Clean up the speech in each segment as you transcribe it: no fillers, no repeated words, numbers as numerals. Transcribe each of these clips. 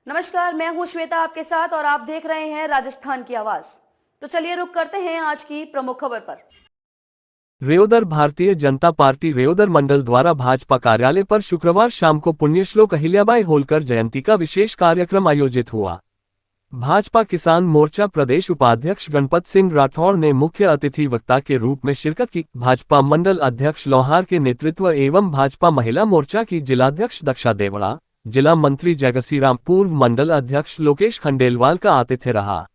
नमस्कार, मैं हूं श्वेता आपके साथ और आप देख रहे हैं राजस्थान की आवाज। तो चलिए रुक करते हैं आज की प्रमुख खबर पर। रेओदर भारतीय जनता पार्टी रेओदर मंडल द्वारा भाजपा कार्यालय पर शुक्रवार शाम को पुण्यश्लोक अहिल्याबाई होलकर जयंती का विशेष कार्यक्रम आयोजित हुआ। भाजपा किसान मोर्चा प्रदेश उपाध्यक्ष गणपत सिंह राठौड़ ने मुख्य अतिथि वक्ता के रूप में शिरकत की। भाजपा मंडल अध्यक्ष लोहार के नेतृत्व एवं भाजपा महिला मोर्चा की जिलाध्यक्ष दक्षा देवड़ा, जिला मंत्री जगसीराम, पूर्व मंडल अध्यक्ष लोकेश खंडेलवाल का आतिथ्य रहा।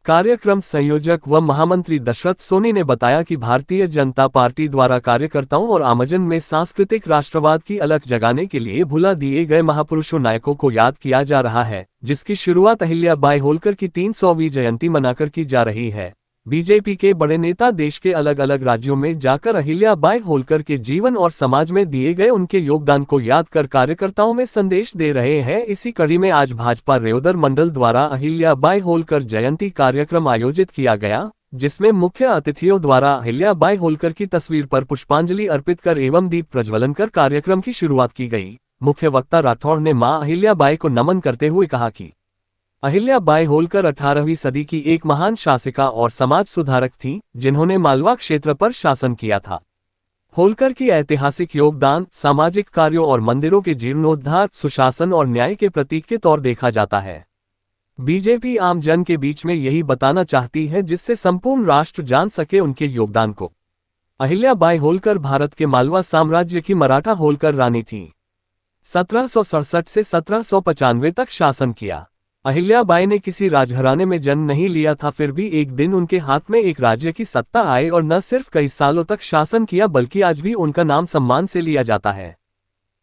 कार्यक्रम संयोजक व महामंत्री दशरथ सोनी ने बताया कि भारतीय जनता पार्टी द्वारा कार्यकर्ताओं और आमजन में सांस्कृतिक राष्ट्रवाद की अलख जगाने के लिए भुला दिए गए महापुरुषों नायकों को याद किया जा रहा है, जिसकी शुरुआत अहिल्याबाई होलकर की 300वीं जयंती मनाकर की जा रही है। बीजेपी के बड़े नेता देश के अलग अलग राज्यों में जाकर अहिल्याबाई होलकर के जीवन और समाज में दिए गए उनके योगदान को याद कर कार्यकर्ताओं में संदेश दे रहे हैं। इसी कड़ी में आज भाजपा रेओदर मंडल द्वारा अहिल्याबाई होलकर जयंती कार्यक्रम आयोजित किया गया, जिसमें मुख्य अतिथियों द्वारा अहिल्याबाई होलकर की तस्वीर पर पुष्पांजलि अर्पित कर एवं दीप प्रज्वलन कर कार्यक्रम की शुरुआत की गई। मुख्य वक्ता राठौड़ ने मां अहिल्याबाई को नमन करते हुए कहा कि अहिल्याबाई होलकर 18वीं सदी की एक महान शासिका और समाज सुधारक थीं, जिन्होंने मालवा क्षेत्र पर शासन किया था। होलकर की ऐतिहासिक योगदान सामाजिक कार्यों और मंदिरों के जीर्णोद्धार, सुशासन और न्याय के प्रतीक के तौर देखा जाता है। बीजेपी आम जन के बीच में यही बताना चाहती है, जिससे संपूर्ण राष्ट्र जान सके उनके योगदान को। अहिल्याबाई होलकर भारत के मालवा साम्राज्य की मराठा होलकर रानी थीं। 1767 से 1795 तक शासन किया। अहिल्याबाई ने किसी राजघराने में जन्म नहीं लिया था, फिर भी एक दिन उनके हाथ में एक राज्य की सत्ता आई और न सिर्फ कई सालों तक शासन किया, बल्कि आज भी उनका नाम सम्मान से लिया जाता है।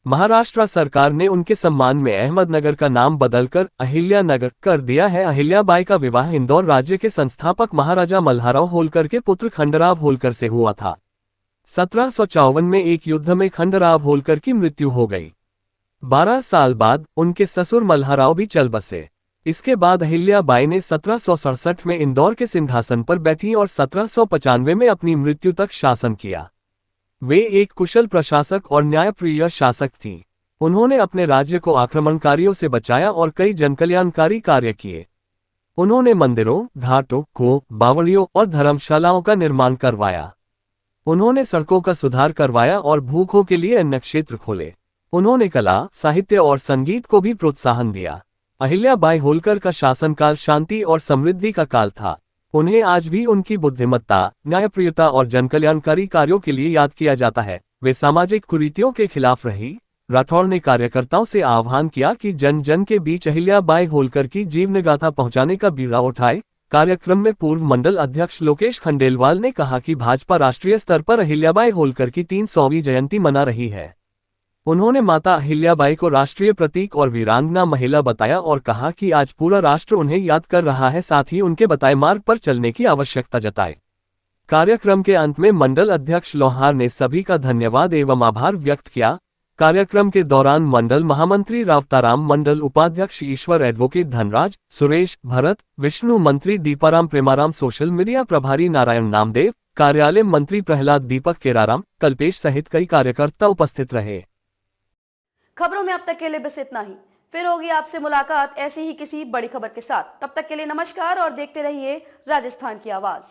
महाराष्ट्र सरकार ने उनके सम्मान में अहमदनगर का नाम बदलकर अहिल्यानगर कर दिया है। अहिल्याबाई का विवाह इंदौर राज्य के संस्थापक महाराजा मल्हारराव होलकर के पुत्र खंडराव होलकर से हुआ था। 1754 में एक युद्ध में खंडराव होलकर की मृत्यु हो गई। 12 साल बाद उनके ससुर मल्हारराव भी चल बसे। इसके बाद अहिल्याबाई ने 1767 में इंदौर के सिंहासन पर बैठी और 1795 में अपनी मृत्यु तक शासन किया। वे एक कुशल प्रशासक और न्यायप्रिय शासक थीं। उन्होंने अपने राज्य को आक्रमणकारियों से बचाया और कई जनकल्याणकारी कार्य किए। उन्होंने मंदिरों, घाटों, कुओं, बावड़ियों और धर्मशालाओं का निर्माण करवाया। उन्होंने सड़कों का सुधार करवाया और भूखों के लिए अन्न क्षेत्र खोले। उन्होंने कला, साहित्य और संगीत को भी प्रोत्साहन दिया। अहिल्याबाई होलकर का शासनकाल शांति और समृद्धि का काल था। उन्हें आज भी उनकी बुद्धिमत्ता, न्यायप्रियता और जनकल्याणकारी कार्यों के लिए याद किया जाता है। वे सामाजिक कुरीतियों के खिलाफ रही। राठौड़ ने कार्यकर्ताओं से आह्वान किया कि जन जन के बीच अहिल्याबाई होलकर की जीवनगाथा पहुंचाने का बीड़ा उठाए। कार्यक्रम में पूर्व मंडल अध्यक्ष लोकेश खंडेलवाल ने कहा कि भाजपा राष्ट्रीय स्तर पर अहिल्याबाई होलकर की 300वीं जयंती मना रही है। उन्होंने माता अहिल्याबाई को राष्ट्रीय प्रतीक और वीरांगना महिला बताया और कहा कि आज पूरा राष्ट्र उन्हें याद कर रहा है, साथ ही उनके बताए मार्ग पर चलने की आवश्यकता जताई। कार्यक्रम के अंत में मंडल अध्यक्ष लोहार ने सभी का धन्यवाद एवं आभार व्यक्त किया। कार्यक्रम के दौरान मंडल महामंत्री रावताराम, मंडल उपाध्यक्ष ईश्वर, एडवोकेट धनराज, सुरेश, भरत, विष्णु, मंत्री दीपाराम प्रेमाराम, सोशल मीडिया प्रभारी नारायण नामदेव, कार्यालय मंत्री प्रहलाद दीपक केराराम, कल्पेश सहित कई कार्यकर्ता उपस्थित रहे। खबरों में अब तक के लिए बस इतना ही। फिर होगी आपसे मुलाकात ऐसी ही किसी बड़ी खबर के साथ। तब तक के लिए नमस्कार और देखते रहिए राजस्थान की आवाज।